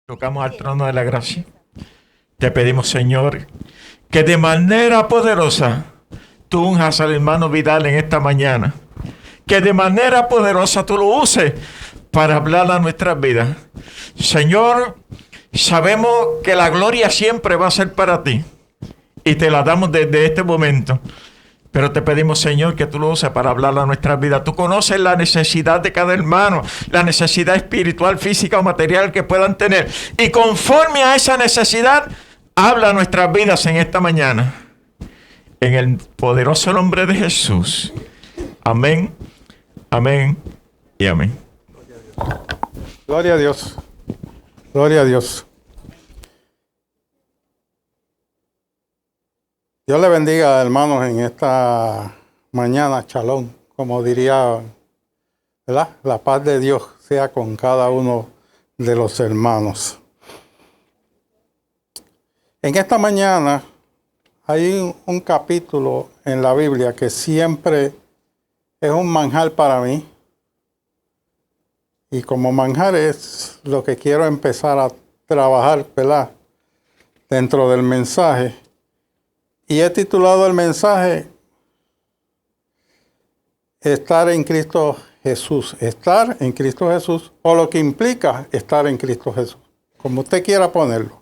Tocamos al trono de la gracia. Te pedimos, Señor, que de manera poderosa tú unjas al hermano Vidal en esta mañana. Que de manera poderosa tú lo uses para hablar a nuestras vidas. Señor, sabemos que la gloria siempre va a ser para ti. Y te la damos desde este momento. Pero te pedimos, Señor, que tú lo uses para hablar a nuestras vidas. Tú conoces la necesidad de cada hermano, la necesidad espiritual, física o material que puedan tener. Y conforme a esa necesidad, habla a nuestras vidas en esta mañana. En el poderoso nombre de Jesús. Amén, amén y amén. Gloria a Dios. Gloria a Dios. Dios le bendiga, hermanos, en esta mañana, shalom, como diría, ¿verdad? La paz de Dios sea con cada uno de los hermanos. En esta mañana hay un capítulo en la Biblia que siempre es un manjar para mí. Y como manjar es lo que quiero empezar a trabajar, ¿verdad? Dentro del mensaje. Y he titulado el mensaje Estar en Cristo Jesús. Estar en Cristo Jesús, o lo que implica estar en Cristo Jesús, como usted quiera ponerlo.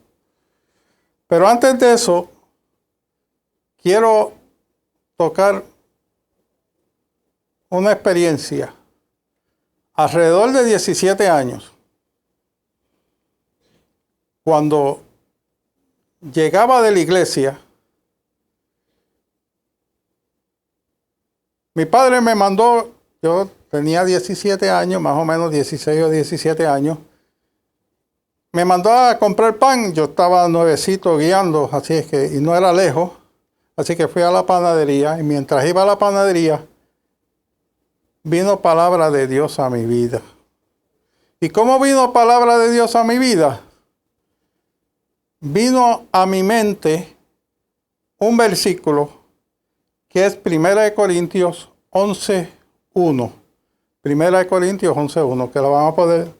Pero antes de eso, quiero tocar una experiencia. Alrededor de 17 años, cuando llegaba de la iglesia, mi padre me mandó, yo tenía 17 años, más o menos 16 o 17 años, me mandó a comprar pan. Yo estaba nuevecito guiando, así es que, y no era lejos, así que fui a la panadería, y mientras iba a la panadería, vino palabra de Dios a mi vida. ¿Y cómo vino palabra de Dios a mi vida? Vino a mi mente un versículo que es 1 Corintios 11:1. 1 Corintios 11:1, que lo vamos a poder...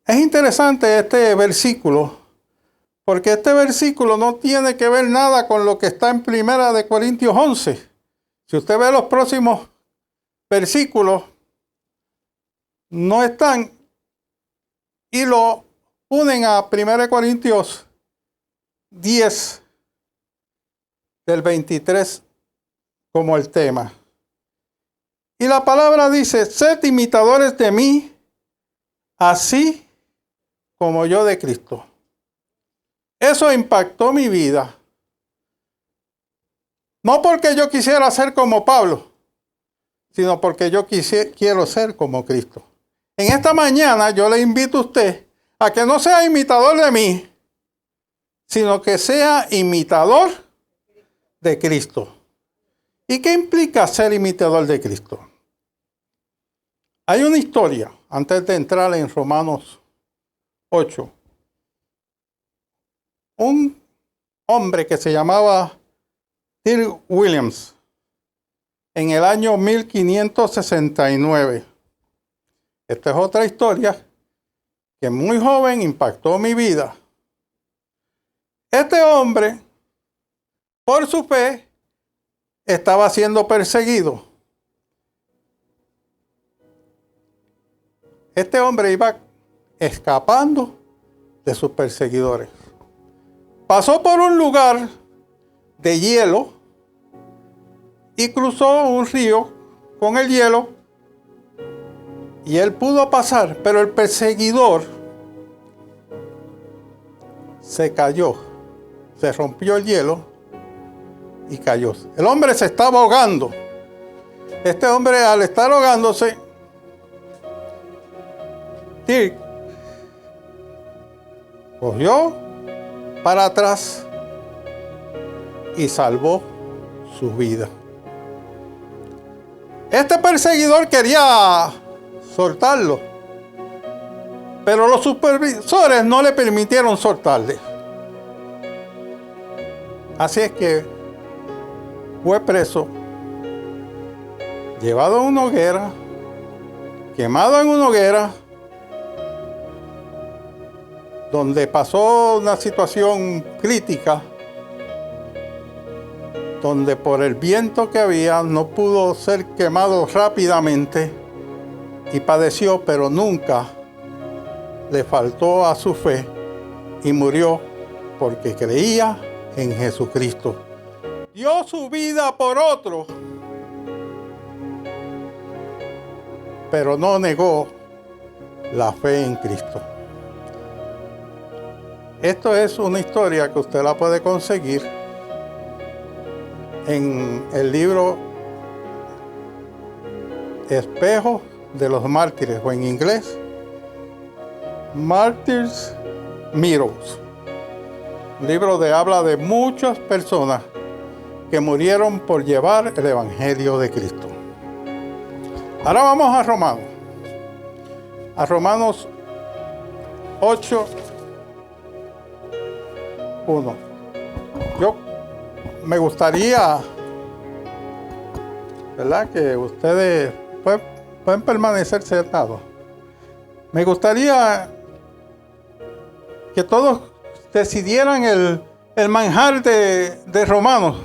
Es interesante este versículo, porque este versículo no tiene que ver nada con lo que está en 1 Corintios 11. Si usted ve los próximos versículos, no están, y lo unen a 1 Corintios 10, del 23, como el tema. Y la palabra dice: sed imitadores de mí, así como yo de Cristo. Eso impactó mi vida. No porque yo quisiera ser como Pablo, sino porque yo quiero ser como Cristo. En esta mañana yo le invito a usted a que no sea imitador de mí, sino que sea imitador de Cristo. ¿Y qué implica ser imitador de Cristo? Hay una historia, antes de entrar en Romanos 8. Un hombre que se llamaba T. Williams, en el año 1569. Esta es otra historia que muy joven impactó mi vida. Este hombre, por su fe, estaba siendo perseguido. Este hombre iba escapando de sus perseguidores. Pasó por un lugar de hielo y cruzó un río con el hielo, y él pudo pasar, pero el perseguidor se cayó, se rompió el hielo y cayó. El hombre se estaba ahogando. Este hombre, al estar ahogándose, Dirk cogió para atrás y salvó su vida. Este perseguidor quería soltarlo, pero los supervisores no le permitieron soltarle. Así es que fue preso, llevado a una hoguera, quemado en una hoguera, donde pasó una situación crítica, donde por el viento que había no pudo ser quemado rápidamente y padeció, pero nunca le faltó a su fe y murió porque creía en Jesucristo. Dio su vida por otro, pero no negó la fe en Cristo. Esto es una historia que usted la puede conseguir en el libro Espejo de los Mártires, o en inglés Martyrs' Mirrors. Un libro que habla de muchas personas que murieron por llevar el Evangelio de Cristo. Ahora vamos a Romanos. A Romanos 8, 1. Yo me gustaría, ¿verdad?, que ustedes pueden permanecer sentados. Me gustaría que todos decidieran el manjar de Romanos.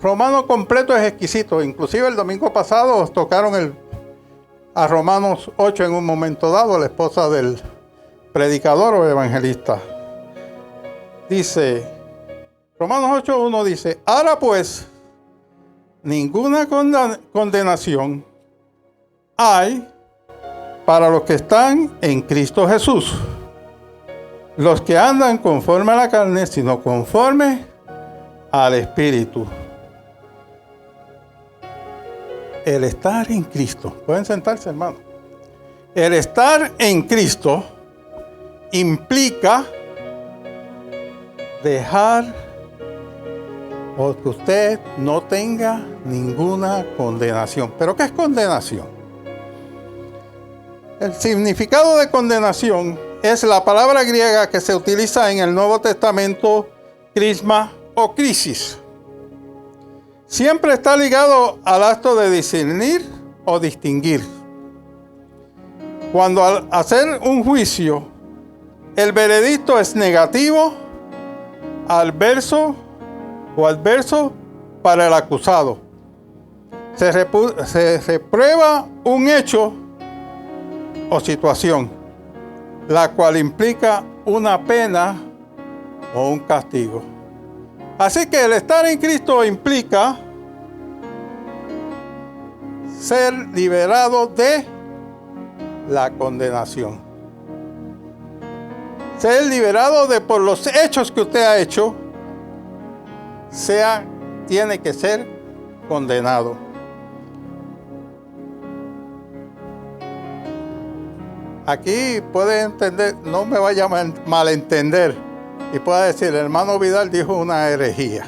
Romano completo es exquisito. Inclusive el domingo pasado tocaron a Romanos 8 en un momento dado, la esposa del predicador o evangelista. Dice, Romanos 8:1 dice, ahora pues, ninguna condenación hay para los que están en Cristo Jesús, los que andan conforme a la carne, sino conforme al Espíritu. El estar en Cristo, pueden sentarse, hermano. El estar en Cristo implica dejar o que usted no tenga ninguna condenación. ¿Pero qué es condenación? El significado de condenación es la palabra griega que se utiliza en el Nuevo Testamento, crisma o crisis. Siempre está ligado al acto de discernir o distinguir. Cuando al hacer un juicio, el veredicto es negativo, adverso para el acusado. Se reprueba un hecho o situación, la cual implica una pena o un castigo. Así que el estar en Cristo implica ser liberado de la condenación. Ser liberado por los hechos que usted ha hecho, tiene que ser condenado. Aquí puede entender, no me vaya a malentender, y pueda decir, el hermano Vidal dijo una herejía.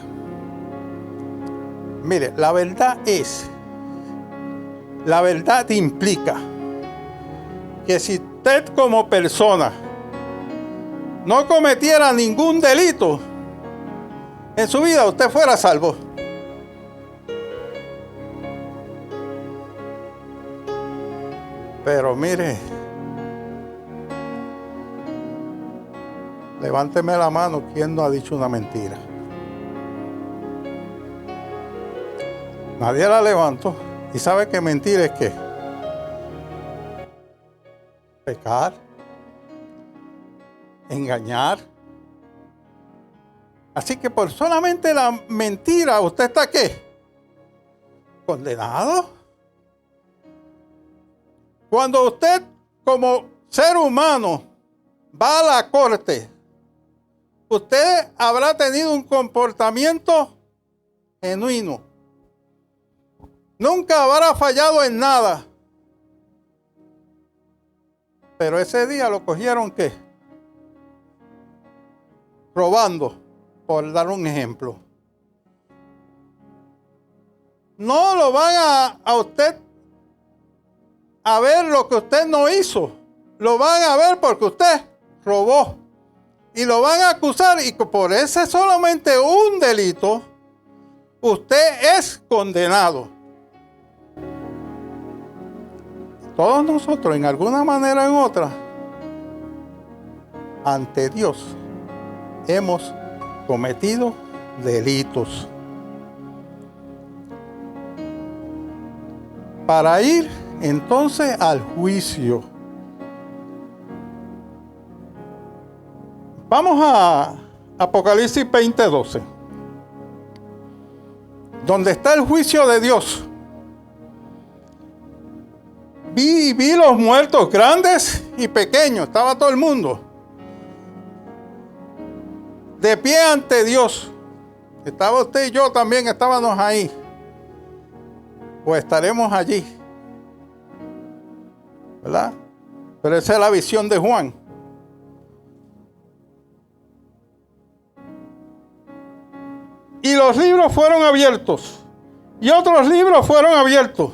Mire, la verdad implica que si usted como persona no cometiera ningún delito en su vida, usted fuera salvo. Pero mire, levánteme la mano, ¿quién no ha dicho una mentira? Nadie la levantó. ¿Y sabe qué mentira es qué? Pecar, engañar. Así que por solamente la mentira, ¿usted está qué? Condenado. Cuando usted como ser humano va a la corte, usted habrá tenido un comportamiento genuino. Nunca habrá fallado en nada. Pero ese día lo cogieron ¿qué? Robando, por dar un ejemplo. No lo van a usted a ver lo que usted no hizo. Lo van a ver porque usted robó. Y lo van a acusar y por ese solamente un delito, usted es condenado. Todos nosotros, en alguna manera o en otra, ante Dios hemos cometido delitos. Para ir entonces al juicio. Vamos a Apocalipsis 20:12, donde está el juicio de Dios. Vi los muertos grandes y pequeños, estaba todo el mundo de pie ante Dios. Estaba usted y yo también, estábamos ahí. O estaremos allí, ¿verdad? Pero esa es la visión de Juan. Y los libros fueron abiertos, y otros libros fueron abiertos.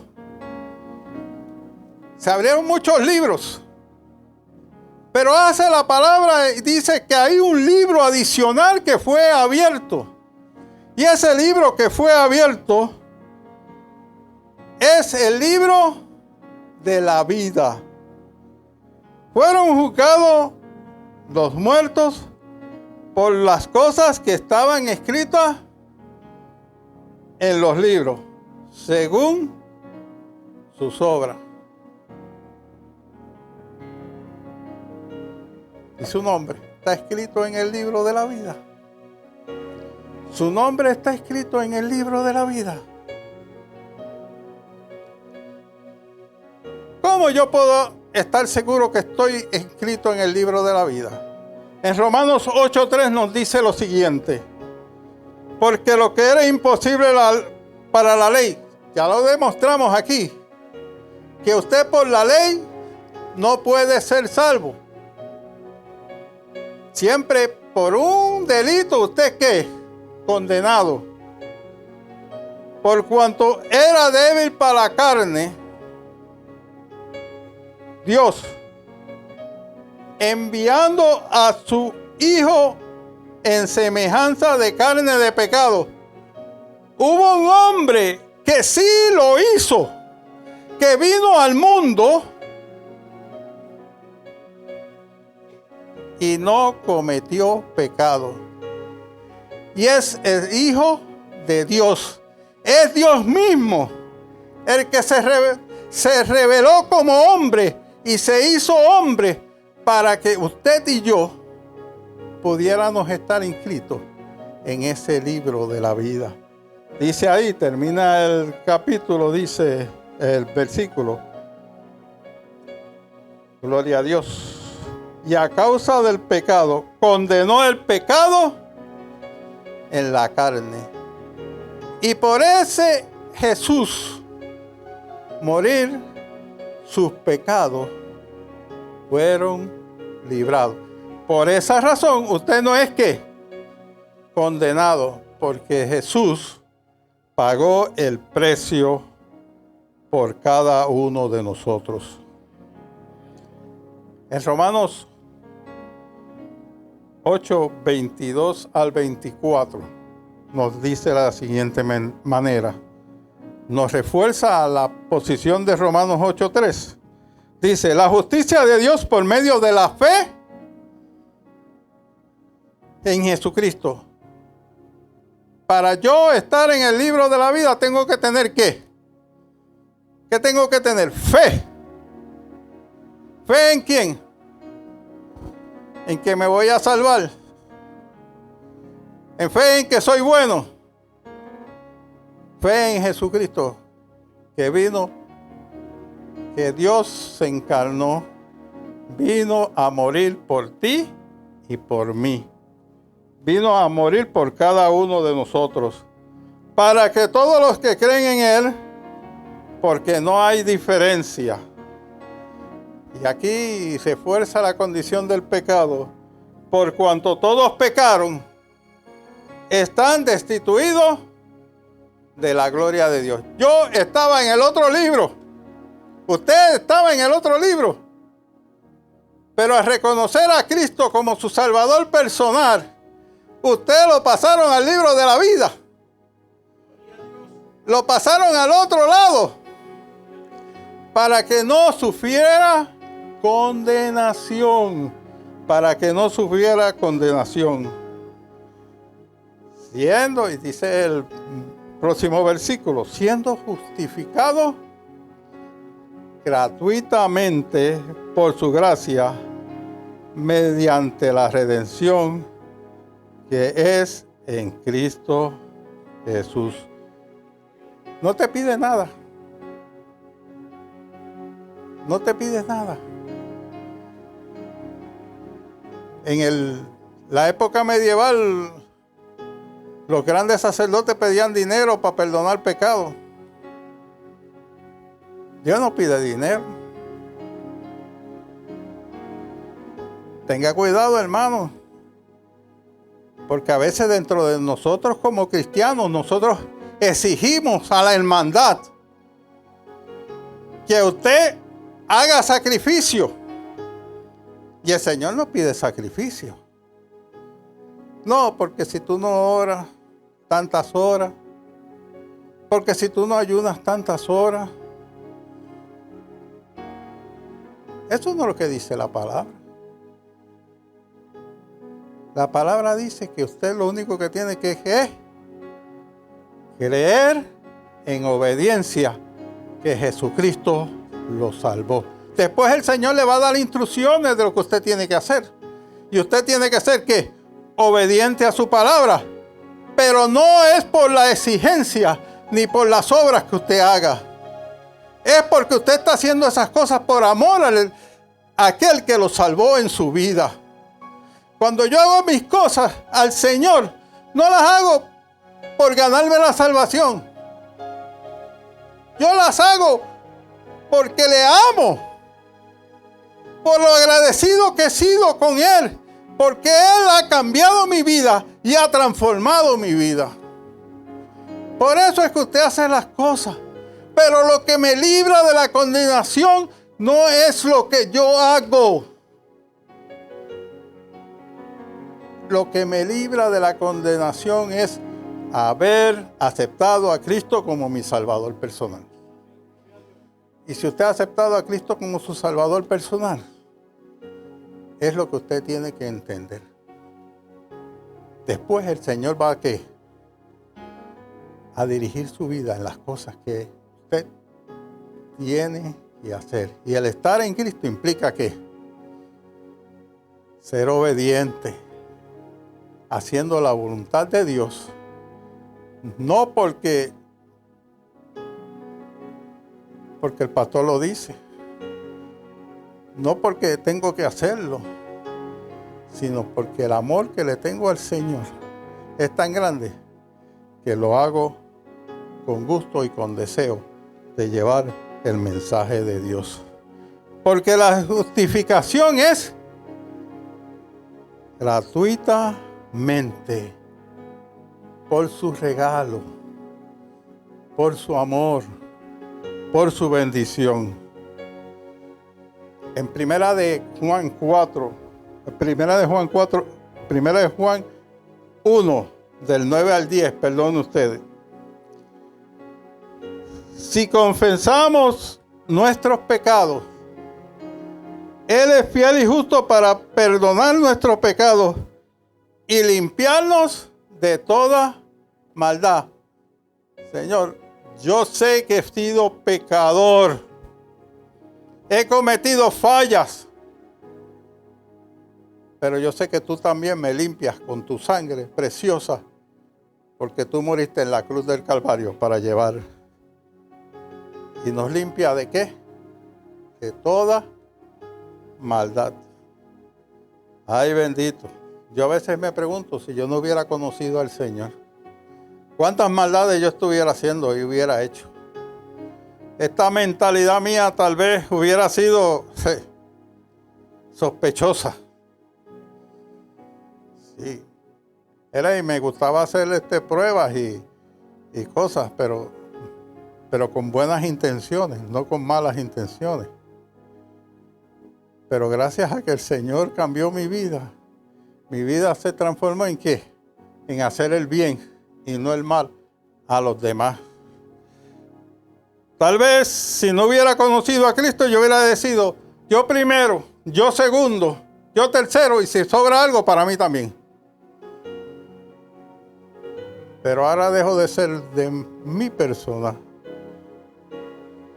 Se abrieron muchos libros, pero hace la palabra y dice que hay un libro adicional que fue abierto. Y ese libro que fue abierto es el libro de la vida. Fueron juzgados los muertos por las cosas que estaban escritas en los libros, según sus obras. Y su nombre está escrito en el libro de la vida. Su nombre está escrito en el libro de la vida. ¿Cómo yo puedo estar seguro que estoy escrito en el libro de la vida? En Romanos 8:3 nos dice lo siguiente: porque lo que era imposible para la ley, ya lo demostramos aquí, que usted por la ley no puede ser salvo. Siempre por un delito usted ¿qué? Condenado. Por cuanto era débil para la carne, Dios, enviando a su Hijo en semejanza de carne de pecado, hubo un hombre que sí lo hizo, que vino al mundo y no cometió pecado. Y es el Hijo de Dios. Es Dios mismo el que se reveló como hombre y se hizo hombre para que usted y yo pudiéramos estar inscritos en ese libro de la vida. Dice ahí, termina el capítulo, dice el versículo. Gloria a Dios. Y a causa del pecado, condenó el pecado en la carne. Y por ese Jesús morir, sus pecados fueron librados. Por esa razón, usted no es que condenado, porque Jesús pagó el precio por cada uno de nosotros. En Romanos 8, 22 al 24, nos dice de la siguiente manera. Nos refuerza la posición de Romanos 8:3. Dice, la justicia de Dios por medio de la fe en Jesucristo. Para yo estar en el libro de la vida tengo que tener ¿qué? ¿Qué tengo que tener? Fe. ¿Fe en quién? En que me voy a salvar. En fe en que soy bueno. Fe en Jesucristo, que vino, que Dios se encarnó, vino a morir por ti y por mí. Vino a morir por cada uno de nosotros, para que todos los que creen en Él, porque no hay diferencia. Y aquí se fuerza la condición del pecado. Por cuanto todos pecaron, están destituidos de la gloria de Dios. Yo estaba en el otro libro. Usted estaba en el otro libro. Pero al reconocer a Cristo como su Salvador personal, usted lo pasaron al libro de la vida. Lo pasaron al otro lado. Para que no sufriera condenación. para que no sufriera condenación. Siendo, y dice el próximo versículo, siendo justificado gratuitamente por su gracia, mediante la redención que es en Cristo Jesús. No te pide nada. No te pide nada. En la época medieval, los grandes sacerdotes pedían dinero para perdonar pecados. Dios no pide dinero. Tenga cuidado, hermano, porque a veces dentro de nosotros como cristianos, nosotros exigimos a la hermandad que usted haga sacrificio. Y el Señor no pide sacrificio. No, porque si tú no oras tantas horas, porque si tú no ayunas tantas horas, eso no es lo que dice la palabra. La palabra dice que usted lo único que tiene que es creer en obediencia que Jesucristo lo salvó. Después el Señor le va a dar instrucciones de lo que usted tiene que hacer. Y usted tiene que ser, ¿qué? Obediente a su palabra. Pero no es por la exigencia ni por las obras que usted haga. Es porque usted está haciendo esas cosas por amor a aquel que lo salvó en su vida. Cuando yo hago mis cosas al Señor, no las hago por ganarme la salvación. Yo las hago porque le amo. Por lo agradecido que he sido con Él. Porque Él ha cambiado mi vida y ha transformado mi vida. Por eso es que usted hace las cosas. Pero lo que me libra de la condenación no es lo que yo hago. Lo que me libra de la condenación es haber aceptado a Cristo como mi Salvador personal. Y si usted ha aceptado a Cristo como su Salvador personal, es lo que usted tiene que entender. Después el Señor va a ¿qué? A dirigir su vida en las cosas que usted tiene que hacer. Y el estar en Cristo implica ¿qué? Ser obediente, haciendo la voluntad de Dios, no porque el pastor lo dice, no porque tengo que hacerlo, sino porque el amor que le tengo al Señor es tan grande que lo hago con gusto y con deseo de llevar el mensaje de Dios. Porque la justificación es gratuitamente, por su regalo, por su amor, por su bendición. En primera de Juan 1, del 9 al 10, perdón ustedes. Si confesamos nuestros pecados, Él es fiel y justo para perdonar nuestros pecados y limpiarnos de toda maldad. Señor, yo sé que he sido pecador. He cometido fallas. Pero yo sé que tú también me limpias con tu sangre preciosa. Porque tú moriste en la cruz del Calvario para llevar. ¿Y nos limpia de qué? De toda maldad. Ay, bendito. Yo a veces me pregunto si yo no hubiera conocido al Señor, ¿cuántas maldades yo estuviera haciendo y hubiera hecho? Esta mentalidad mía tal vez hubiera sido sospechosa. Sí. Y me gustaba hacer pruebas y cosas, pero con buenas intenciones, no con malas intenciones. Pero gracias a que el Señor cambió mi vida se transformó ¿en qué? En hacer el bien y no el mal a los demás. Tal vez si no hubiera conocido a Cristo, yo hubiera decidido, yo primero, yo segundo, yo tercero, y si sobra algo, para mí también. Pero ahora dejo de ser de mi persona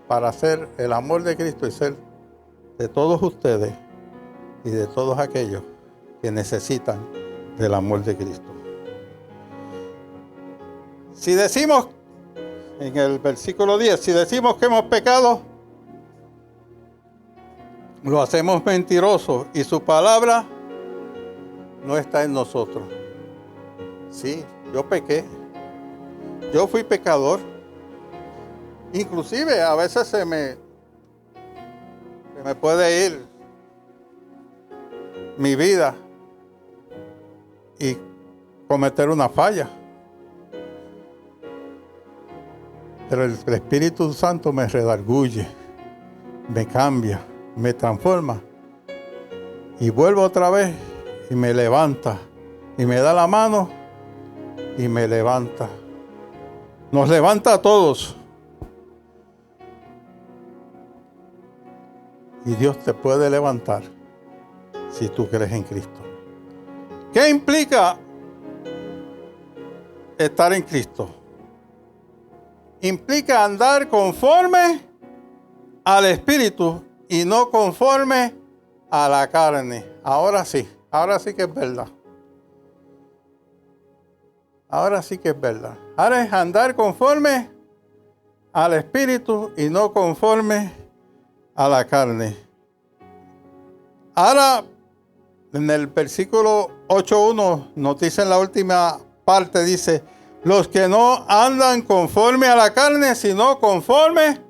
para ser el amor de Cristo y ser de todos ustedes y de todos aquellos que necesitan del amor de Cristo. Si decimos, en el versículo 10, si decimos que hemos pecado, lo hacemos mentiroso y su palabra no está en nosotros. Sí, yo pequé. Yo fui pecador. Inclusive a veces se me puede ir mi vida y cometer una falla. Pero el Espíritu Santo me redarguye, me cambia, me transforma. Y vuelvo otra vez y me levanta. Y me da la mano y me levanta. Nos levanta a todos. Y Dios te puede levantar si tú crees en Cristo. ¿Qué implica estar en Cristo? Implica andar conforme al Espíritu y no conforme a la carne. Ahora sí que es verdad. Ahora sí que es verdad. Ahora es andar conforme al Espíritu y no conforme a la carne. Ahora, en el versículo 8.1, nos dice en la última parte, dice, los que no andan conforme a la carne, sino conforme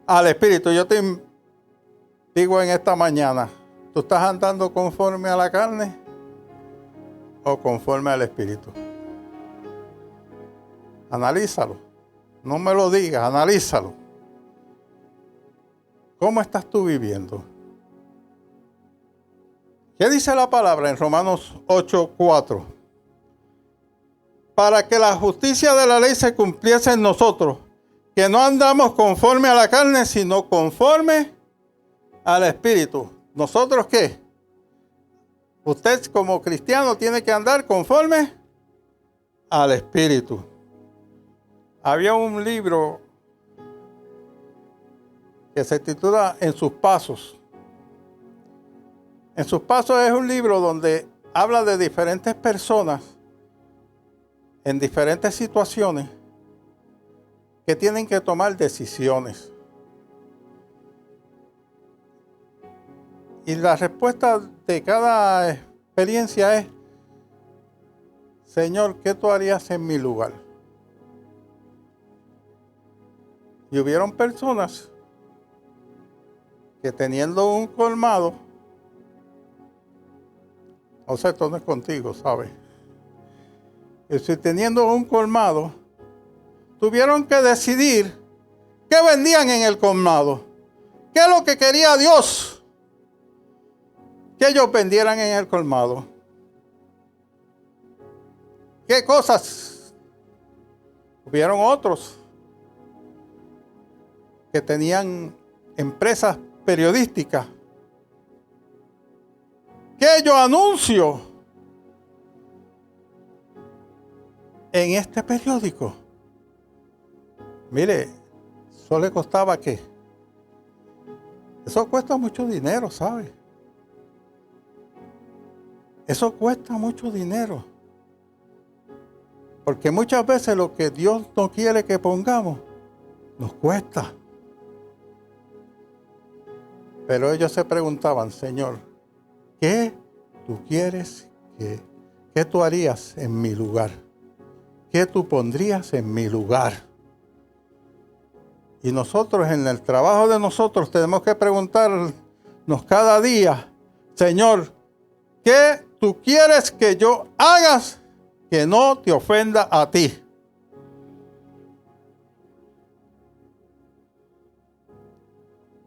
al Espíritu. Yo te digo en esta mañana, ¿tú estás andando conforme a la carne o conforme al Espíritu? Analízalo. No me lo digas, analízalo. ¿Cómo estás tú viviendo? ¿Qué dice la palabra en Romanos 8:4? Para que la justicia de la ley se cumpliese en nosotros, que no andamos conforme a la carne, sino conforme al Espíritu. ¿Nosotros qué? Usted como cristiano tiene que andar conforme al Espíritu. Había un libro que se titula En sus pasos. En sus pasos es un libro donde habla de diferentes personas en diferentes situaciones que tienen que tomar decisiones. Y la respuesta de cada experiencia es, Señor, ¿qué tú harías en mi lugar? Y hubieron personas que teniendo un colmado, o sea, esto no es contigo, ¿sabes? Y si teniendo un colmado, tuvieron que decidir qué vendían en el colmado. ¿Qué es lo que quería Dios? Que ellos vendieran en el colmado. ¿Qué cosas? Hubieron otros que tenían empresas periodísticas. ¿Qué yo anuncio en este periódico? Mire, eso le costaba ¿qué? Eso cuesta mucho dinero, ¿sabe? Eso cuesta mucho dinero. Porque muchas veces lo que Dios no quiere que pongamos, nos cuesta. Pero ellos se preguntaban, Señor, ¿qué tú quieres qué tú harías en mi lugar? ¿Qué tú pondrías en mi lugar? Y nosotros en el trabajo de nosotros tenemos que preguntarnos cada día, Señor, ¿qué tú quieres que yo hagas que no te ofenda a ti?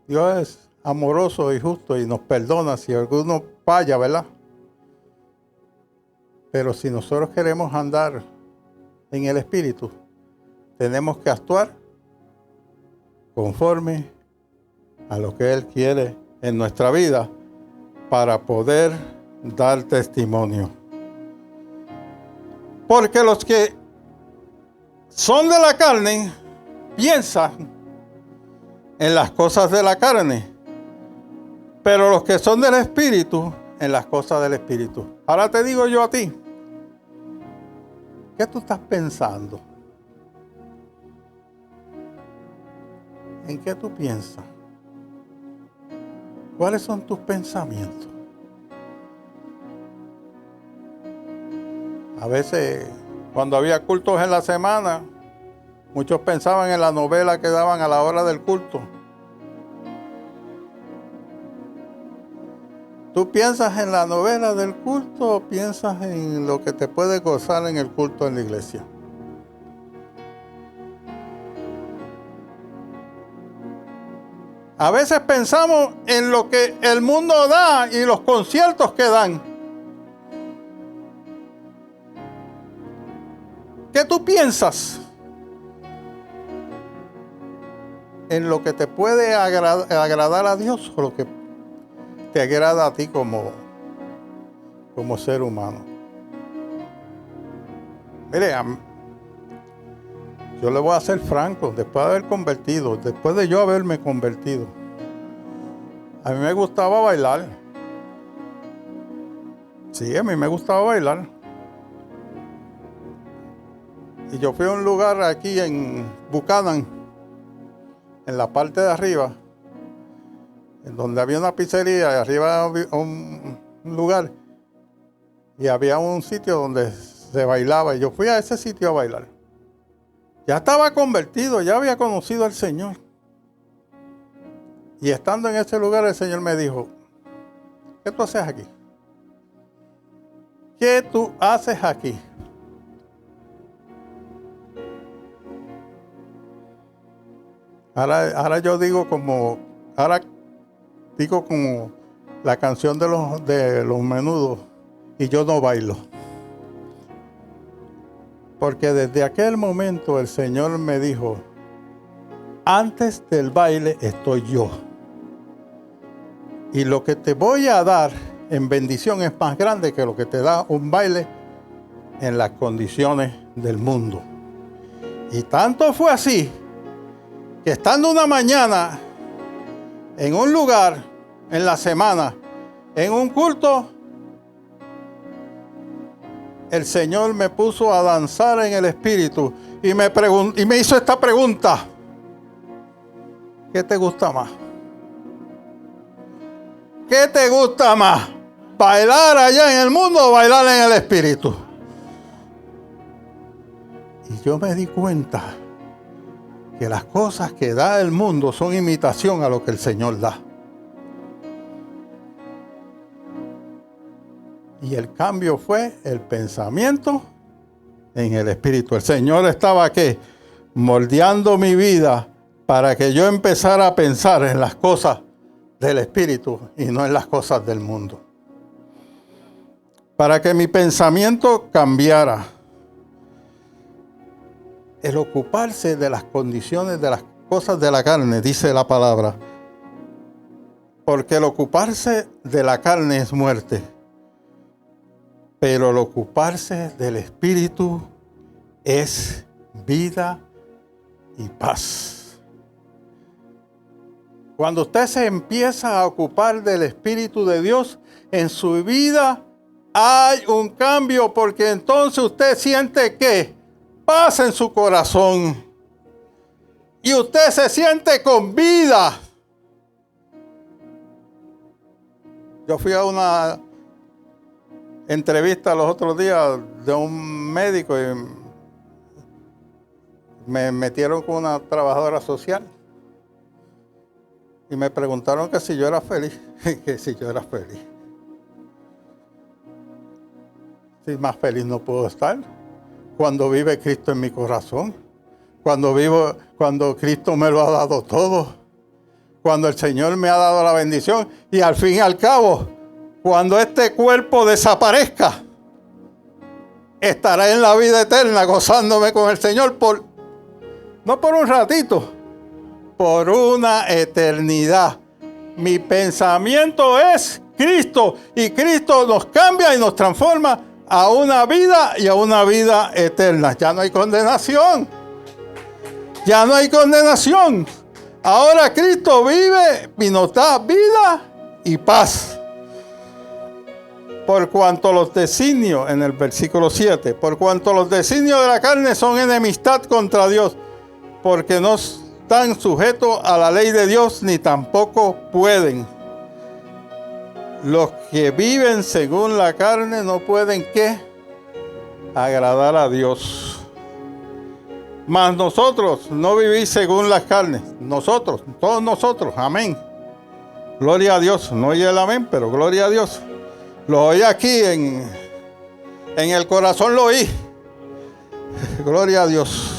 Dios es amoroso y justo y nos perdona si alguno falla, ¿verdad? Pero si nosotros queremos andar en el Espíritu, tenemos que actuar conforme a lo que Él quiere en nuestra vida para poder dar testimonio. Porque los que son de la carne piensan en las cosas de la carne, pero los que son del Espíritu, en las cosas del Espíritu. Ahora te digo yo a ti, ¿qué tú estás pensando? ¿En qué tú piensas? ¿Cuáles son tus pensamientos? A veces, cuando había cultos en la semana, muchos pensaban en la novela que daban a la hora del culto. ¿Tú piensas en la novela del culto o piensas en lo que te puede gozar en el culto en la iglesia? A veces pensamos en lo que el mundo da y los conciertos que dan. ¿Qué tú piensas? ¿En lo que te puede agradar a Dios o lo que te agrada a ti como ser humano? Mire, yo le voy a ser franco, después de haber convertido, después de yo haberme convertido, a mí me gustaba bailar. Sí, a mí me gustaba bailar. Y yo fui a un lugar aquí en Buchanan, en la parte de arriba, en donde había una pizzería, y arriba había un lugar, y había un sitio donde se bailaba, y yo fui a ese sitio a bailar. Ya estaba convertido, ya había conocido al Señor. Y estando en ese lugar, el Señor me dijo, ¿qué tú haces aquí? ¿Qué tú haces aquí? Ahora yo digo como la canción de los Menudos, y yo no bailo. Porque desde aquel momento el Señor me dijo, antes del baile estoy yo. Y lo que te voy a dar en bendición es más grande que lo que te da un baile en las condiciones del mundo. Y tanto fue así, que estando una mañana en un lugar, en la semana, en un culto, el Señor me puso a danzar en el Espíritu y me hizo esta pregunta: ¿qué te gusta más? ¿Qué te gusta más? ¿Bailar allá en el mundo o bailar en el Espíritu? Y yo me di cuenta que las cosas que da el mundo son imitación a lo que el Señor da. Y el cambio fue el pensamiento en el Espíritu. El Señor estaba aquí moldeando mi vida para que yo empezara a pensar en las cosas del Espíritu y no en las cosas del mundo. Para que mi pensamiento cambiara. El ocuparse de las condiciones de las cosas de la carne, dice la palabra. Porque el ocuparse de la carne es muerte. Pero el ocuparse del Espíritu es vida y paz. Cuando usted se empieza a ocupar del Espíritu de Dios en su vida, hay un cambio, porque entonces usted siente que paz en su corazón y usted se siente con vida. Yo fui a una entrevista los otros días de un médico y me metieron con una trabajadora social y me preguntaron que si yo era feliz. Que si yo era feliz. Si más feliz no puedo estar cuando vive Cristo en mi corazón, cuando Cristo me lo ha dado todo, cuando el Señor me ha dado la bendición, y al fin y al cabo, cuando este cuerpo desaparezca, estaré en la vida eterna gozándome con el Señor no por un ratito, por una eternidad. Mi pensamiento es Cristo. Y Cristo nos cambia y nos transforma a una vida y a una vida eterna. Ya no hay condenación. Ya no hay condenación. Ahora Cristo vive y nos da vida y paz. Por cuanto los designios, en el versículo 7, por cuanto los designios de la carne son enemistad contra Dios, porque no están sujetos a la ley de Dios, ni tampoco pueden. Los que viven según la carne no pueden, ¿qué? Agradar a Dios. Mas nosotros no vivís según las carnes. Nosotros, todos nosotros, amén. Gloria a Dios. No oye el amén, pero gloria a Dios. Lo oí aquí en el corazón, lo oí. Gloria a Dios.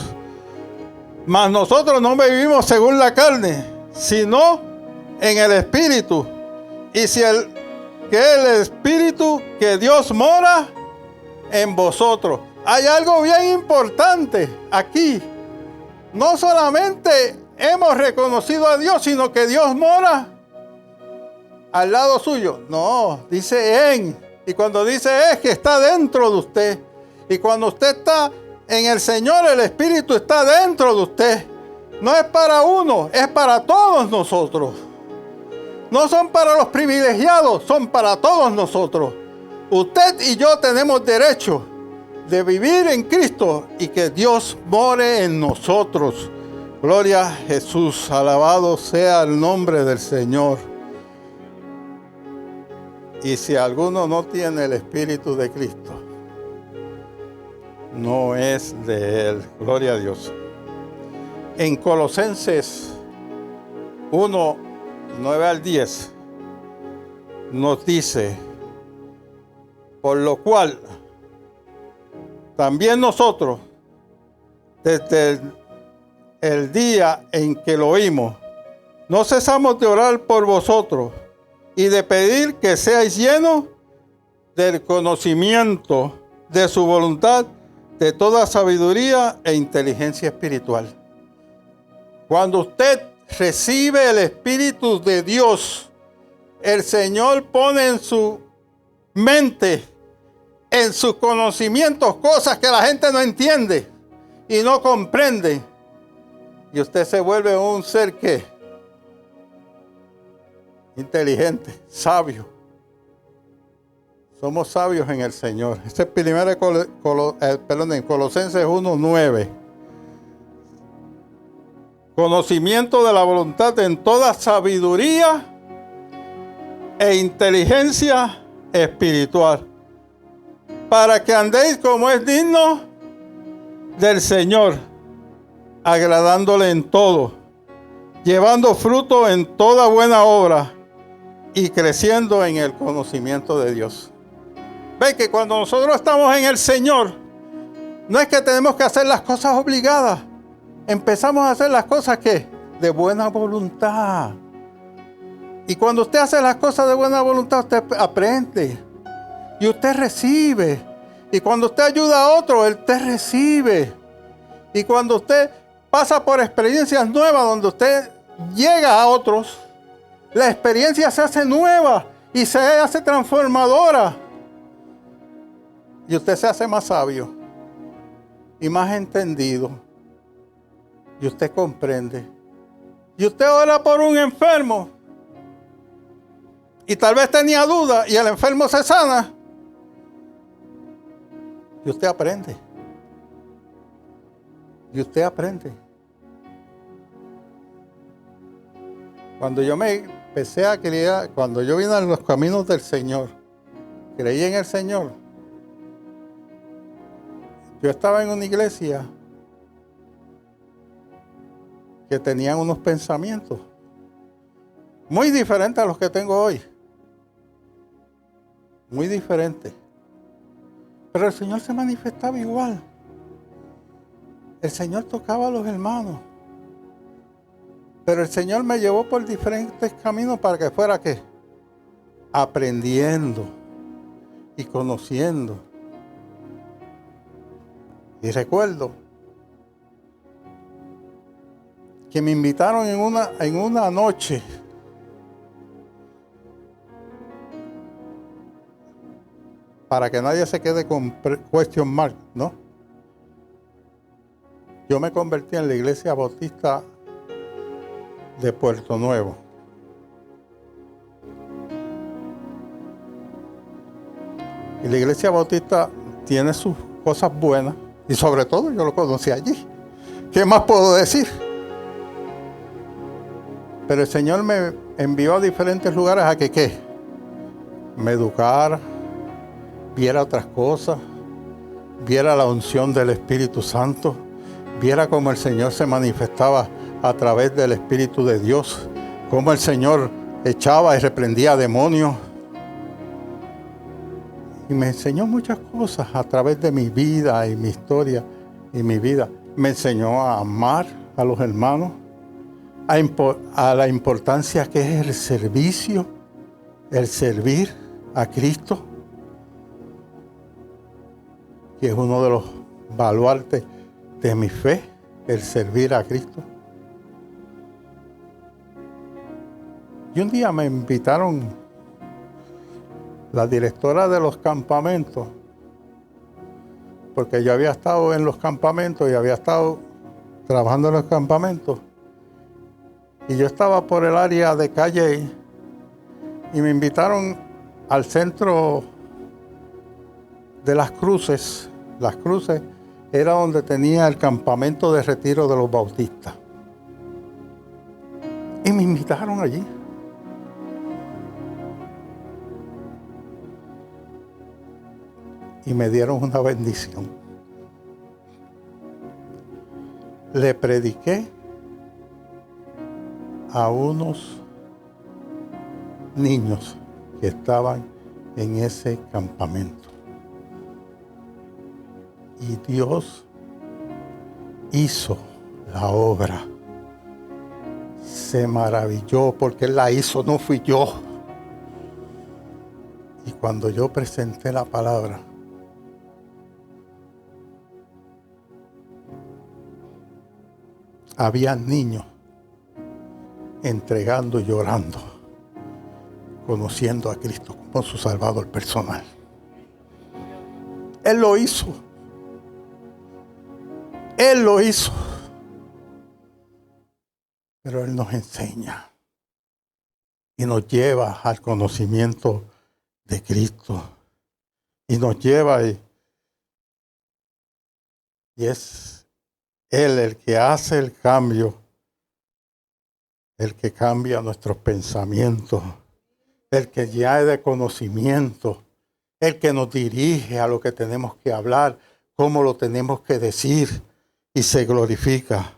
Mas nosotros no vivimos según la carne, sino en el Espíritu. Y si el Espíritu que Dios mora en vosotros. Hay algo bien importante aquí. No solamente hemos reconocido a Dios, sino que Dios mora al lado suyo. No, dice en. Y cuando dice es, que está dentro de usted. Y cuando usted está en el Señor, el Espíritu está dentro de usted. No es para uno, es para todos nosotros. No son para los privilegiados, son para todos nosotros. Usted y yo tenemos derecho de vivir en Cristo y que Dios more en nosotros. Gloria a Jesús, alabado sea el nombre del Señor. Y si alguno no tiene el Espíritu de Cristo, no es de Él. Gloria a Dios. En Colosenses 1, 9 al 10, nos dice, por lo cual también nosotros, desde el día en que lo oímos, no cesamos de orar por vosotros y de pedir que seáis llenos del conocimiento de su voluntad, de toda sabiduría e inteligencia espiritual. Cuando usted recibe el Espíritu de Dios, el Señor pone en su mente, en sus conocimientos, cosas que la gente no entiende y no comprende. Y usted se vuelve un ser que inteligente, sabio. Somos sabios en el Señor. Este es en Colosenses 1:9. Conocimiento de la voluntad en toda sabiduría e inteligencia espiritual, para que andéis como es digno del Señor, agradándole en todo, llevando fruto en toda buena obra y creciendo en el conocimiento de Dios. Ve que cuando nosotros estamos en el Señor, no es que tenemos que hacer las cosas obligadas. Empezamos a hacer las cosas que de buena voluntad. Y cuando usted hace las cosas de buena voluntad, usted aprende y usted recibe. Y cuando usted ayuda a otro, usted recibe. Y cuando usted pasa por experiencias nuevas donde usted llega a otros, la experiencia se hace nueva y se hace transformadora. Y usted se hace más sabio y más entendido. Y usted comprende. Y usted ora por un enfermo. Y tal vez tenía duda y el enfermo se sana. Y usted aprende. Y usted aprende. Cuando yo me empecé a creer, cuando yo vine a los caminos del Señor, creí en el Señor. Yo estaba en una iglesia que tenían unos pensamientos muy diferentes a los que tengo hoy. Muy diferentes. Pero el Señor se manifestaba igual. El Señor tocaba a los hermanos. Pero el Señor me llevó por diferentes caminos para que fuera ¿qué? Aprendiendo y conociendo. Y recuerdo que me invitaron en una noche para que nadie se quede con question mark, ¿no? Yo me convertí en la Iglesia Bautista de Puerto Nuevo. Y la Iglesia Bautista tiene sus cosas buenas, y sobre todo yo lo conocí allí. ¿Qué más puedo decir? Pero el Señor me envió a diferentes lugares a que ¿qué? Me educara, viera otras cosas, viera la unción del Espíritu Santo, viera cómo el Señor se manifestaba a través del Espíritu de Dios, cómo el Señor echaba y reprendía demonios. Y me enseñó muchas cosas a través de mi vida y mi historia y mi vida. Me enseñó a amar a los hermanos, a la importancia que es el servicio, el servir a Cristo, que es uno de los baluartes de mi fe, el servir a Cristo. Y un día me invitaron la directora de los campamentos, porque yo había estado en los campamentos y había estado trabajando en los campamentos, y yo estaba por el área de Calle y me invitaron al centro de Las Cruces. Las Cruces era donde tenía el campamento de retiro de los bautistas, y me invitaron allí. Y me dieron una bendición. Le prediqué a unos niños que estaban en ese campamento. Y Dios hizo la obra. Se maravilló porque Él la hizo, no fui yo. Y cuando yo presenté la palabra, había niños entregando y llorando, conociendo a Cristo como su Salvador personal. Él lo hizo. Él lo hizo. Pero Él nos enseña y nos lleva al conocimiento de Cristo. Y nos lleva y es Él el que hace el cambio, el que cambia nuestros pensamientos, el que ya es de conocimiento, el que nos dirige a lo que tenemos que hablar, cómo lo tenemos que decir, y se glorifica.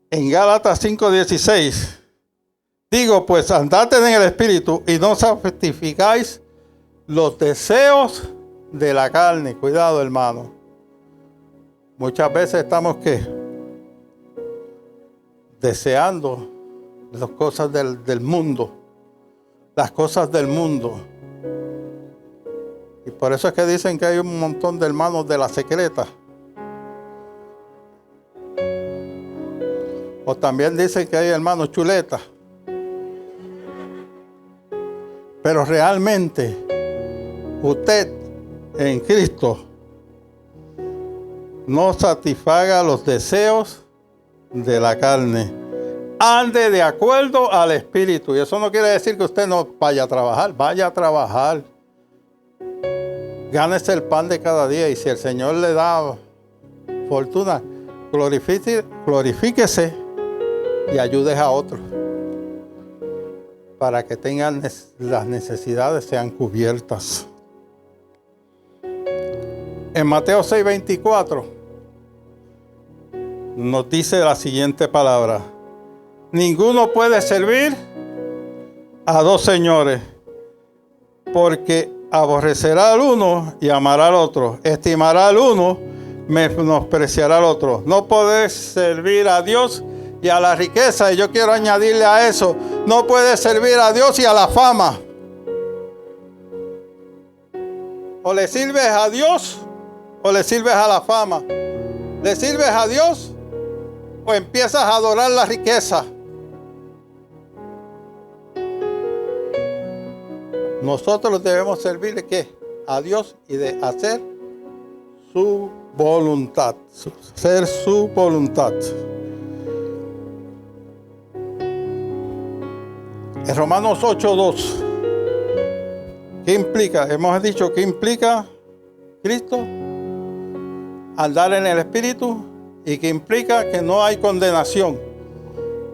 En Gálatas 5:16, digo, pues andad en el Espíritu y no satisficáis los deseos de la carne. Cuidado, hermano. Muchas veces estamos deseando las cosas del mundo. Las cosas del mundo. Y por eso es que dicen que hay un montón de hermanos de la secreta. O también dicen que hay hermanos chuletas. Pero realmente, usted en Cristo no satisfaga los deseos de la carne. Ande de acuerdo al Espíritu. Y eso no quiere decir que usted no vaya a trabajar. Vaya a trabajar. Gánese el pan de cada día. Y si el Señor le da fortuna, glorifíquese y ayude a otros para que tengan las necesidades sean cubiertas. En Mateo 6:24 nos dice la siguiente palabra: ninguno puede servir a dos señores, porque aborrecerá al uno y amará al otro, estimará al uno, menospreciará al otro. No podés servir a Dios y a la riqueza. Y yo quiero añadirle a eso: no puedes servir a Dios y a la fama. O le sirves a Dios o le sirves a la fama. ¿Le sirves a Dios o empiezas a adorar la riqueza? Nosotros debemos servirle ¿qué? A Dios y de hacer su voluntad. Ser su voluntad. En Romanos 8:2. ¿Qué implica? Hemos dicho que implica Cristo, andar en el Espíritu, y que implica que no hay condenación.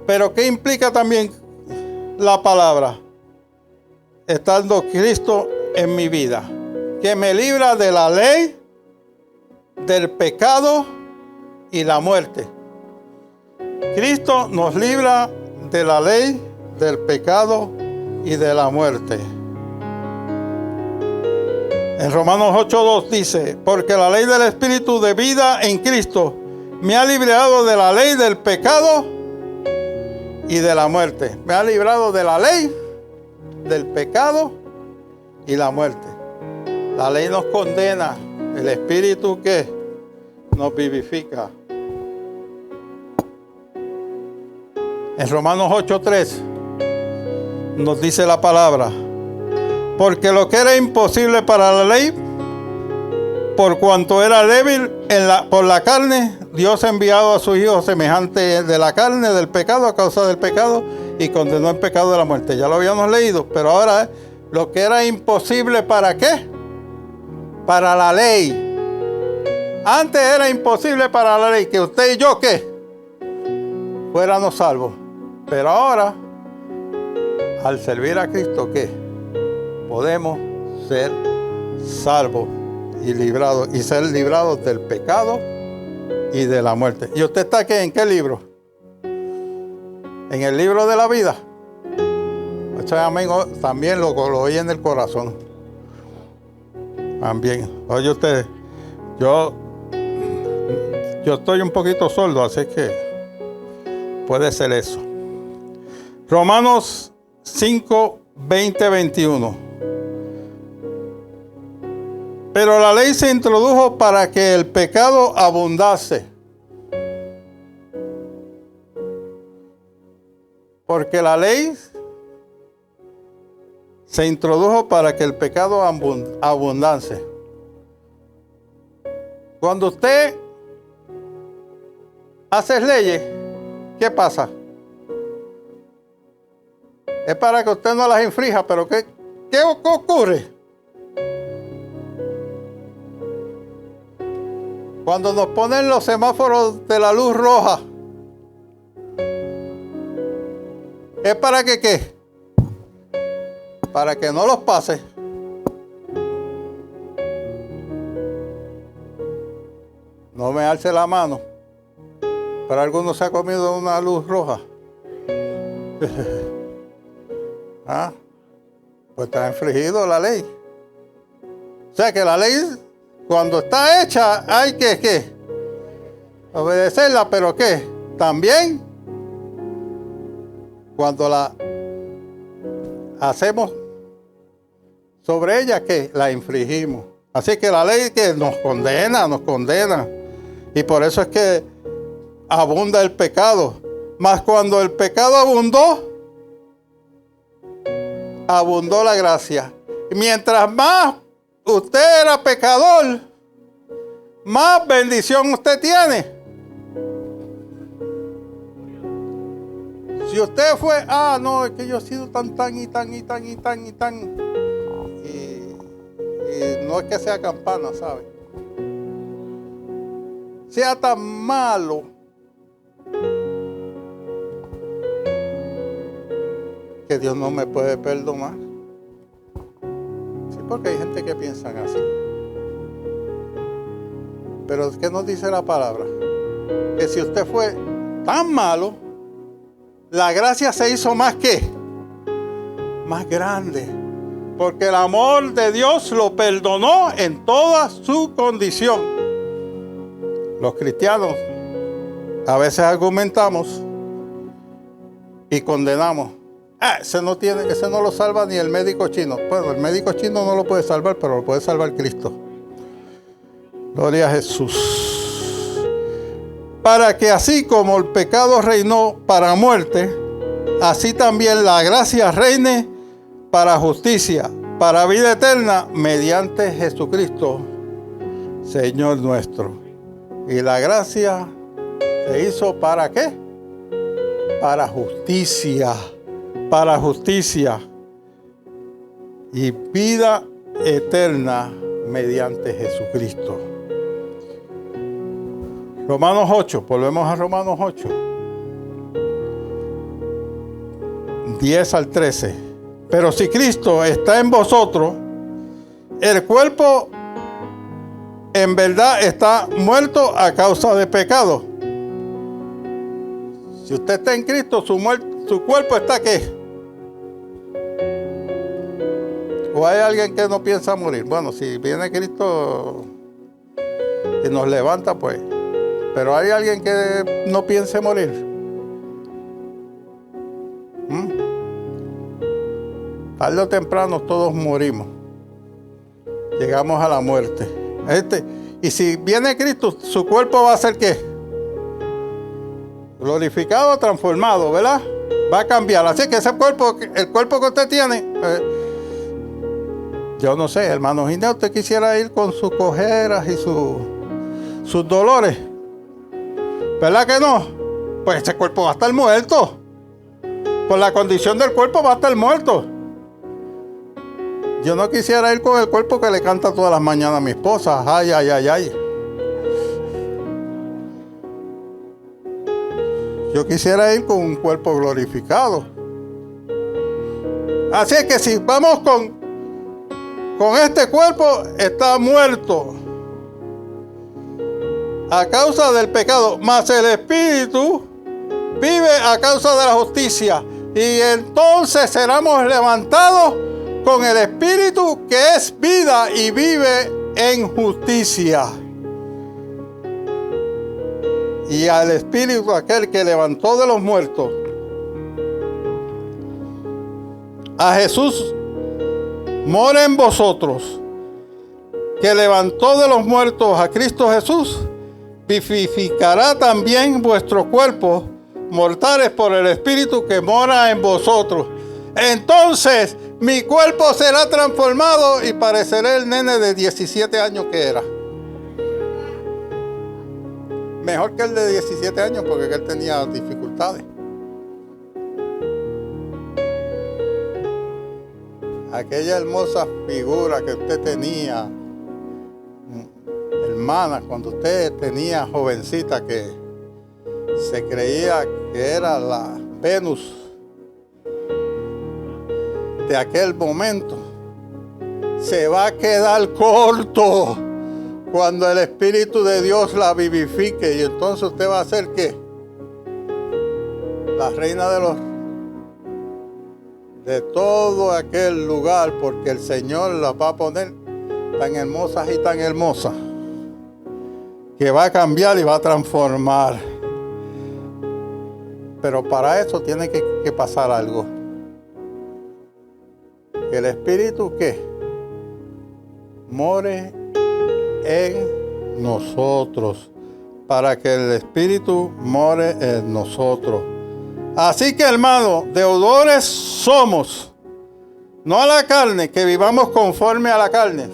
Pero ¿qué implica también la palabra? Estando Cristo en mi vida, que me libra de la ley, del pecado y la muerte. Cristo nos libra de la ley, del pecado y de la muerte. En Romanos 8:2 dice, porque la ley del Espíritu de vida en Cristo me ha librado de la ley del pecado y de la muerte. Me ha librado de la ley, del pecado y la muerte. La ley nos condena, el Espíritu que nos vivifica. En Romanos 8:3 nos dice la palabra, porque lo que era imposible para la ley, por cuanto era débil por la carne, Dios ha enviado a su Hijo semejante de la carne, del pecado, a causa del pecado, y condenó el pecado de la muerte. Ya lo habíamos leído, pero ahora lo que era imposible, ¿para qué? Para la ley. Antes era imposible para la ley que usted y yo, ¿qué? Fuéramos salvos. Pero ahora, al servir a Cristo, ¿qué? Podemos ser salvos y librados, y ser librados del pecado y de la muerte. ¿Y usted está ¿en qué libro? En el libro de la vida. Ese amigo también lo oye en el corazón. También. Oye usted, yo estoy un poquito sordo, así que puede ser eso. Romanos 5, 20, 21. Pero la ley se introdujo para que el pecado abundase. Porque la ley se introdujo para que el pecado abundase. Cuando usted hace leyes, ¿qué pasa? Es para que usted no las infrija, pero ¿qué ocurre? Cuando nos ponen los semáforos de la luz roja, ¿es para que qué? Para que no los pase. No me alce la mano. Para algunos se ha comido una luz roja. Pues está infringido la ley. O sea que la ley, cuando está hecha, hay que obedecerla, pero ¿qué? También cuando la hacemos sobre ella, ¿qué? La infringimos. Así que la ley que nos condena. Y por eso es que abunda el pecado. Mas cuando el pecado abundó la gracia. Y mientras más usted era pecador, más bendición usted tiene. Si usted fue, no, es que yo he sido tan, y no es que sea campana, ¿sabe? Sea tan malo, que Dios no me puede perdonar. Sí, porque hay gente que piensa así. Pero ¿qué nos dice la palabra? Que si usted fue tan malo, la gracia se hizo más grande. Porque el amor de Dios lo perdonó en toda su condición. Los cristianos a veces argumentamos y condenamos. Ese no lo salva ni el médico chino. Bueno, el médico chino no lo puede salvar, pero lo puede salvar Cristo. Gloria a Jesús. Para que así como el pecado reinó para muerte, así también la gracia reine para justicia, para vida eterna mediante Jesucristo, Señor nuestro. Y la gracia se hizo ¿para qué? Para justicia. Para justicia. Y vida eterna mediante Jesucristo. Romanos 8, volvemos a Romanos 8. 10 al 13. Pero si Cristo está en vosotros, el cuerpo en verdad está muerto a causa de pecado. Si usted está en Cristo, su cuerpo está ¿qué? ¿O hay alguien que no piensa morir? Bueno, si viene Cristo y nos levanta, pues. Pero hay alguien que no piense morir. Tarde o temprano todos morimos. Llegamos a la muerte. Y si viene Cristo, su cuerpo va a ser ¿qué? Glorificado, transformado, ¿verdad? Va a cambiar. Así que ese cuerpo, el cuerpo que usted tiene, yo no sé, hermano Ginés, usted quisiera ir con sus cojeras y sus dolores. ¿Verdad que no? Pues ese cuerpo va a estar muerto. Por la condición del cuerpo va a estar muerto. Yo no quisiera ir con el cuerpo que le canta todas las mañanas a mi esposa. Ay, ay, ay, ay. Yo quisiera ir con un cuerpo glorificado. Así es que si vamos con este cuerpo, está muerto a causa del pecado, mas el espíritu vive a causa de la justicia. Y entonces seremos levantados con el espíritu que es vida y vive en justicia. Y al espíritu aquel que levantó de los muertos a Jesús, mora en vosotros, que levantó de los muertos a Cristo Jesús, vivificará también vuestros cuerpos mortales por el Espíritu que mora en vosotros. Entonces mi cuerpo será transformado y pareceré el nene de 17 años que era. Mejor que el de 17 años porque él tenía dificultades. Aquella hermosa figura que usted tenía, hermana, cuando usted tenía jovencita que se creía que era la Venus de aquel momento, se va a quedar corto cuando el Espíritu de Dios la vivifique. Y entonces usted va a ser ¿qué? La reina de todo aquel lugar, porque el Señor las va a poner tan hermosas y tan hermosas que va a cambiar y va a transformar. Pero para eso tiene que pasar algo. El Espíritu ¿qué? More en nosotros, para que el Espíritu more en nosotros. Así que, hermano, deudores somos, no a la carne, que vivamos conforme a la carne.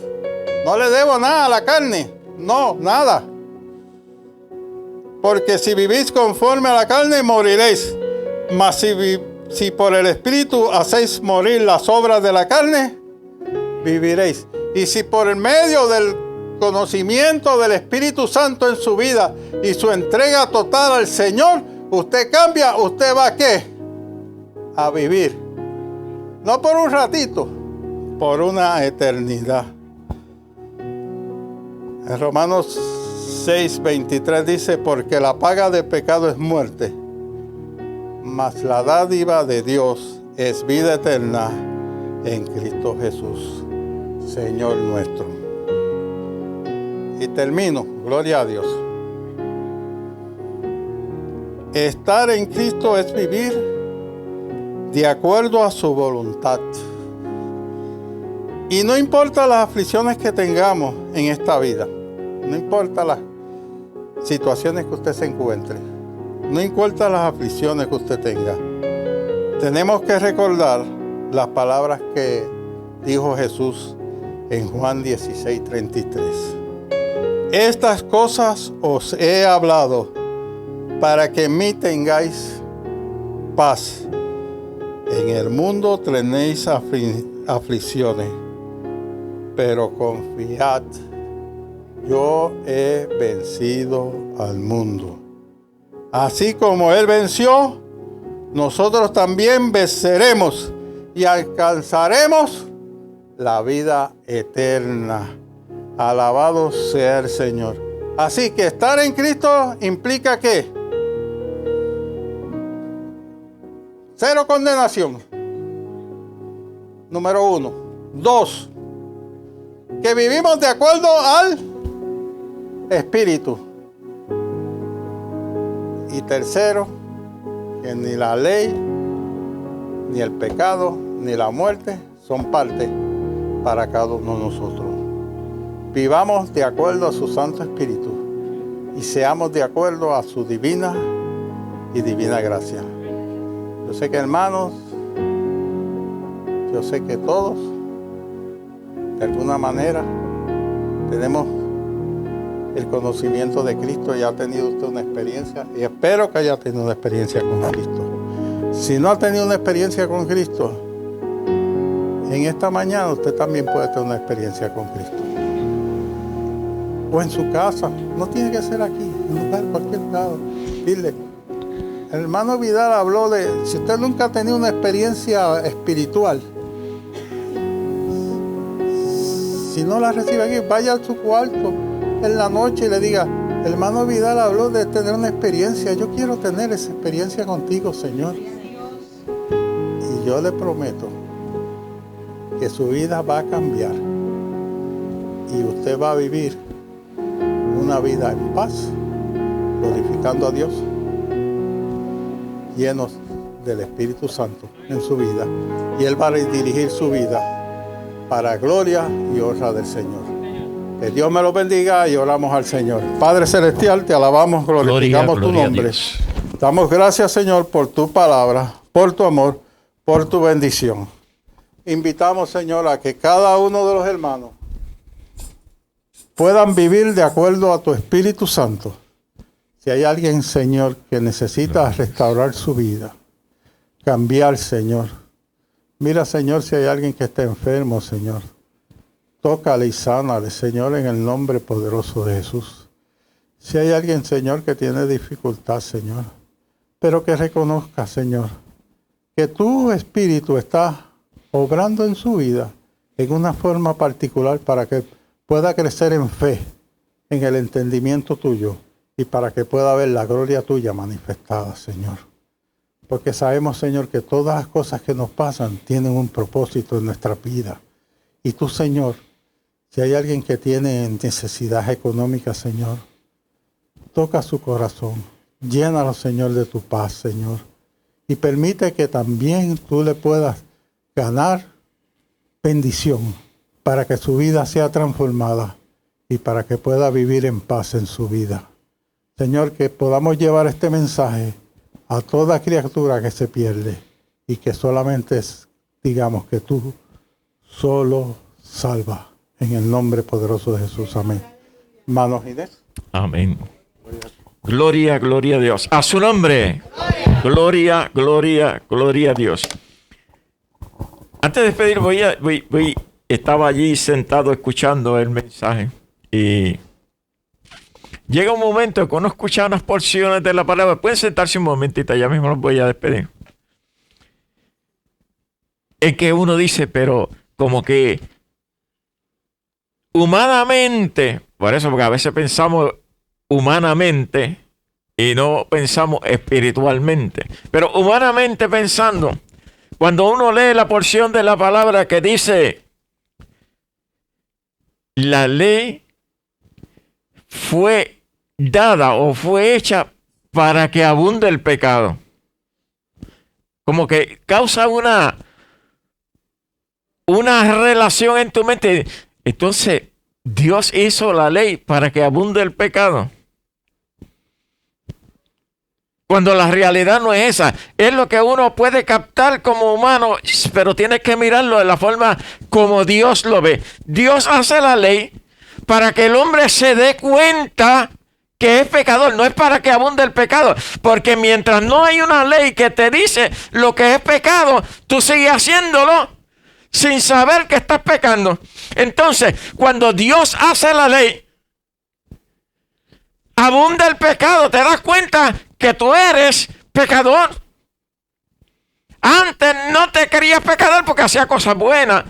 No le debo nada a la carne, no, nada. Porque si vivís conforme a la carne, moriréis. Mas si por el Espíritu hacéis morir las obras de la carne, viviréis. Y si por el medio del conocimiento del Espíritu Santo en su vida y su entrega total al Señor, usted cambia, usted va ¿a qué? A vivir. No por un ratito, por una eternidad. En Romanos 6:23 dice, porque la paga del pecado es muerte, mas la dádiva de Dios es vida eterna en Cristo Jesús, Señor nuestro. Y termino, gloria a Dios. Estar en Cristo es vivir de acuerdo a su voluntad. Y no importa las aflicciones que tengamos en esta vida, no importa las situaciones que usted se encuentre, no importa las aflicciones que usted tenga, tenemos que recordar las palabras que dijo Jesús en Juan 16:33. Estas cosas os he hablado para que en mí tengáis paz. En el mundo tenéis aflicciones, pero confiad, yo he vencido al mundo. Así como Él venció, nosotros también venceremos y alcanzaremos la vida eterna. Alabado sea el Señor. Así que estar en Cristo implica ¿qué? Cero condenación. Número 1. 2. Que vivimos de acuerdo al Espíritu. Y tercero, que ni la ley, ni el pecado, ni la muerte son parte para cada uno de nosotros. Vivamos de acuerdo a su Santo Espíritu y seamos de acuerdo a su divina y divina gracia. Yo sé que, hermanos, yo sé que todos, de alguna manera, tenemos el conocimiento de Cristo. Ya ha tenido usted una experiencia y espero que haya tenido una experiencia con Cristo. Si no ha tenido una experiencia con Cristo, en esta mañana usted también puede tener una experiencia con Cristo. O en su casa, no tiene que ser aquí, en cualquier lado. Dile, el hermano Vidal habló de, si usted nunca ha tenido una experiencia espiritual, si no la recibe aquí, vaya a su cuarto en la noche y le diga, el hermano Vidal habló de tener una experiencia, yo quiero tener esa experiencia contigo, Señor. Y yo le prometo que su vida va a cambiar y usted va a vivir una vida en paz, glorificando a Dios, llenos del Espíritu Santo en su vida, y Él va a dirigir su vida para gloria y honra del Señor. Que Dios me lo bendiga y oramos al Señor. Padre Celestial, te alabamos, glorificamos tu nombre. Damos gracias, Señor, por tu palabra, por tu amor, por tu bendición. Invitamos, Señor, a que cada uno de los hermanos puedan vivir de acuerdo a tu Espíritu Santo. Si hay alguien, Señor, que necesita restaurar su vida, cambiar, Señor. Mira, Señor, si hay alguien que está enfermo, Señor. Tócale y sánale, Señor, en el nombre poderoso de Jesús. Si hay alguien, Señor, que tiene dificultad, Señor, pero que reconozca, Señor, que tu Espíritu está obrando en su vida en una forma particular para que pueda crecer en fe, en el entendimiento tuyo y para que pueda ver la gloria tuya manifestada, Señor. Porque sabemos, Señor, que todas las cosas que nos pasan tienen un propósito en nuestra vida. Y tú, Señor, si hay alguien que tiene necesidad económica, Señor, toca su corazón, llénalo, Señor, de tu paz, Señor. Y permite que también tú le puedas ganar bendición para que su vida sea transformada y para que pueda vivir en paz en su vida. Señor, que podamos llevar este mensaje a toda criatura que se pierde y que solamente digamos que tú solo salvas. En el nombre poderoso de Jesús. Amén. Manos Inés. Amén. Gloria, gloria a Dios. A su nombre. Gloria, gloria, gloria a Dios. Antes de despedir, estaba allí sentado escuchando el mensaje y llega un momento que uno escucha unas porciones de la palabra. Pueden sentarse un momentito, ya mismo los voy a despedir. Es que uno dice, pero como que humanamente, por eso, porque a veces pensamos humanamente y no pensamos espiritualmente. Pero humanamente pensando, cuando uno lee la porción de la palabra que dice, la ley fue dada o fue hecha para que abunde el pecado. Como que causa una relación en tu mente. Entonces, Dios hizo la ley para que abunde el pecado. Cuando la realidad no es esa. Es lo que uno puede captar como humano, pero tiene que mirarlo de la forma como Dios lo ve. Dios hace la ley para que el hombre se dé cuenta que es pecador. No es para que abunde el pecado. Porque mientras no hay una ley que te dice lo que es pecado, tú sigues haciéndolo sin saber que estás pecando. Entonces, cuando Dios hace la ley, abunda el pecado. Te das cuenta que tú eres pecador. Antes no te creías pecador porque hacías cosas buenas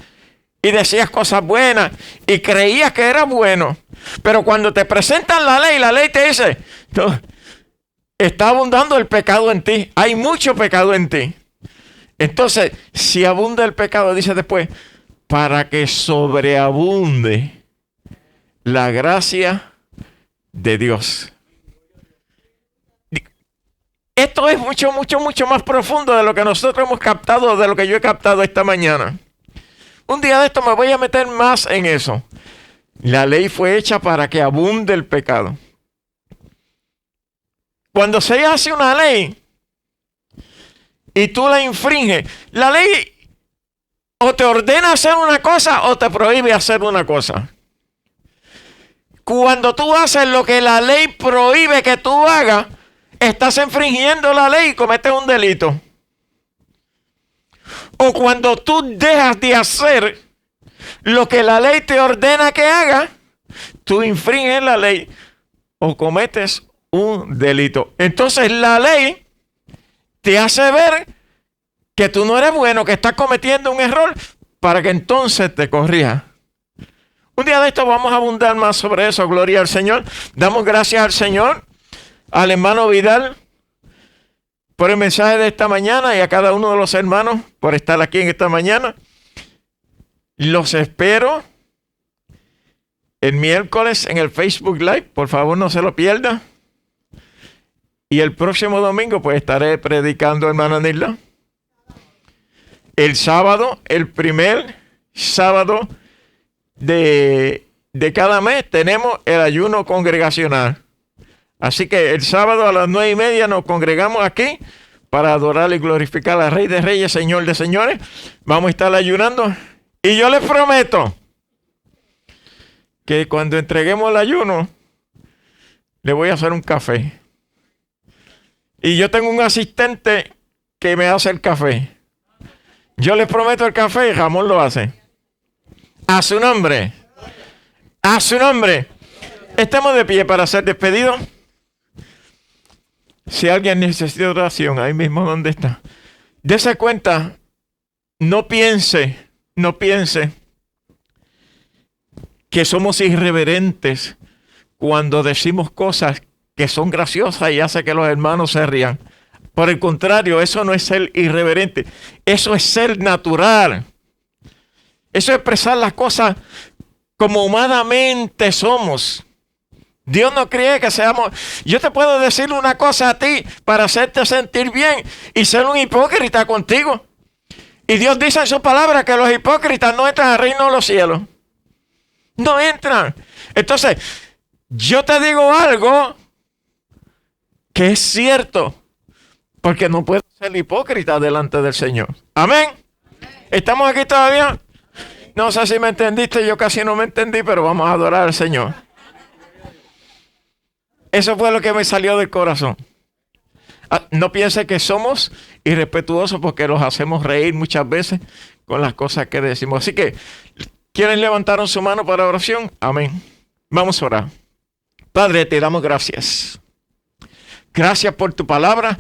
y decías cosas buenas y creías que era bueno. Pero cuando te presentan la ley te dice, no, está abundando el pecado en ti. Hay mucho pecado en ti. Entonces, si abunda el pecado, dice después, para que sobreabunde la gracia de Dios. Esto es mucho más profundo de lo que nosotros hemos captado, de lo que yo he captado esta mañana. Un día de esto me voy a meter más en eso. La ley fue hecha para que abunde el pecado. Cuando se hace una ley y tú la infringes, la ley o te ordena hacer una cosa o te prohíbe hacer una cosa. Cuando tú haces lo que la ley prohíbe que tú hagas, estás infringiendo la ley y cometes un delito. O cuando tú dejas de hacer lo que la ley te ordena que hagas, tú infringes la ley o cometes un delito. Entonces la ley te hace ver que tú no eres bueno, que estás cometiendo un error, para que entonces te corrija. Un día de esto vamos a abundar más sobre eso. Gloria al Señor. Damos gracias al Señor, al hermano Vidal, por el mensaje de esta mañana, y a cada uno de los hermanos por estar aquí en esta mañana. Los espero el miércoles en el Facebook Live. Por favor, no se lo pierda. Y el próximo domingo pues estaré predicando, hermano Nilda. El sábado, el primer sábado de cada mes, tenemos el ayuno congregacional. Así que el sábado a las 9:30 nos congregamos aquí para adorar y glorificar al Rey de Reyes, Señor de Señores. Vamos a estar ayunando. Y yo les prometo que cuando entreguemos el ayuno, le voy a hacer un café. Y yo tengo un asistente que me hace el café. Yo les prometo el café y Ramón lo hace. A su nombre. A su nombre. Estamos de pie para ser despedidos. Si alguien necesita oración, ahí mismo donde está, dése cuenta, no piense que somos irreverentes cuando decimos cosas que son graciosas y hace que los hermanos se rían. Por el contrario, eso no es ser irreverente, eso es ser natural. Eso es expresar las cosas como humanamente somos. Dios no cree que seamos... Yo te puedo decir una cosa a ti para hacerte sentir bien y ser un hipócrita contigo. Y Dios dice en su palabra que los hipócritas no entran al reino de los cielos. No entran. Entonces, yo te digo algo que es cierto, porque no puedo ser hipócrita delante del Señor. Amén. ¿Estamos aquí todavía? No sé si me entendiste, yo casi no me entendí, pero vamos a adorar al Señor. Eso fue lo que me salió del corazón. No piense que somos irrespetuosos porque los hacemos reír muchas veces con las cosas que decimos. Así que, ¿quiénes levantaron su mano para oración? Amén. Vamos a orar. Padre, te damos gracias. Gracias por tu palabra.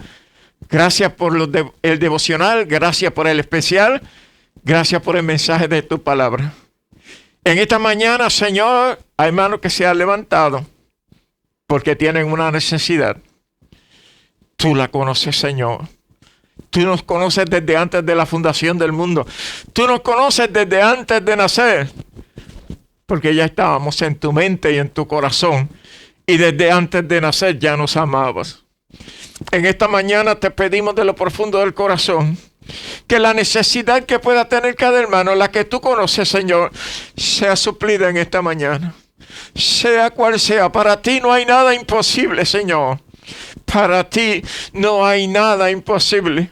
Gracias por el devocional. Gracias por el especial. Gracias por el mensaje de tu palabra. En esta mañana, Señor, hay hermanos que se han levantado porque tienen una necesidad. Tú la conoces, Señor. Tú nos conoces desde antes de la fundación del mundo. Tú nos conoces desde antes de nacer, porque ya estábamos en tu mente y en tu corazón. Y desde antes de nacer ya nos amabas. En esta mañana te pedimos de lo profundo del corazón que la necesidad que pueda tener cada hermano, la que tú conoces, Señor, sea suplida en esta mañana. Sea cual sea, para ti no hay nada imposible, Señor. Para ti no hay nada imposible.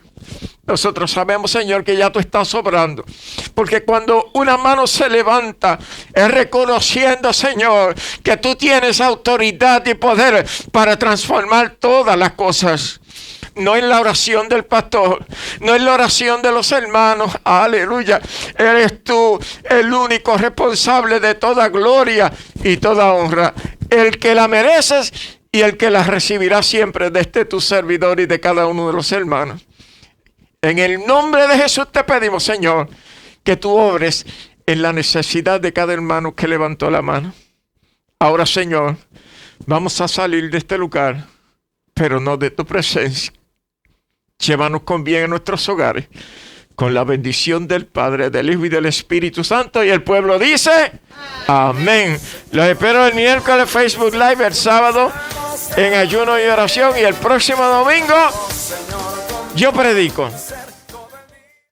Nosotros sabemos, Señor, que ya tú estás obrando. Porque cuando una mano se levanta, es reconociendo, Señor, que tú tienes autoridad y poder para transformar todas las cosas. No en la oración del pastor, no en la oración de los hermanos. Aleluya. Eres tú el único responsable de toda gloria y toda honra. El que la mereces y el que la recibirá siempre de este tu servidor y de cada uno de los hermanos. En el nombre de Jesús te pedimos, Señor, que tú obres en la necesidad de cada hermano que levantó la mano. Ahora, Señor, vamos a salir de este lugar, pero no de tu presencia. Llévanos con bien a nuestros hogares, con la bendición del Padre, del Hijo y del Espíritu Santo. Y el pueblo dice, amén. Los espero el miércoles Facebook Live, el sábado en ayuno y oración, y el próximo domingo yo predico.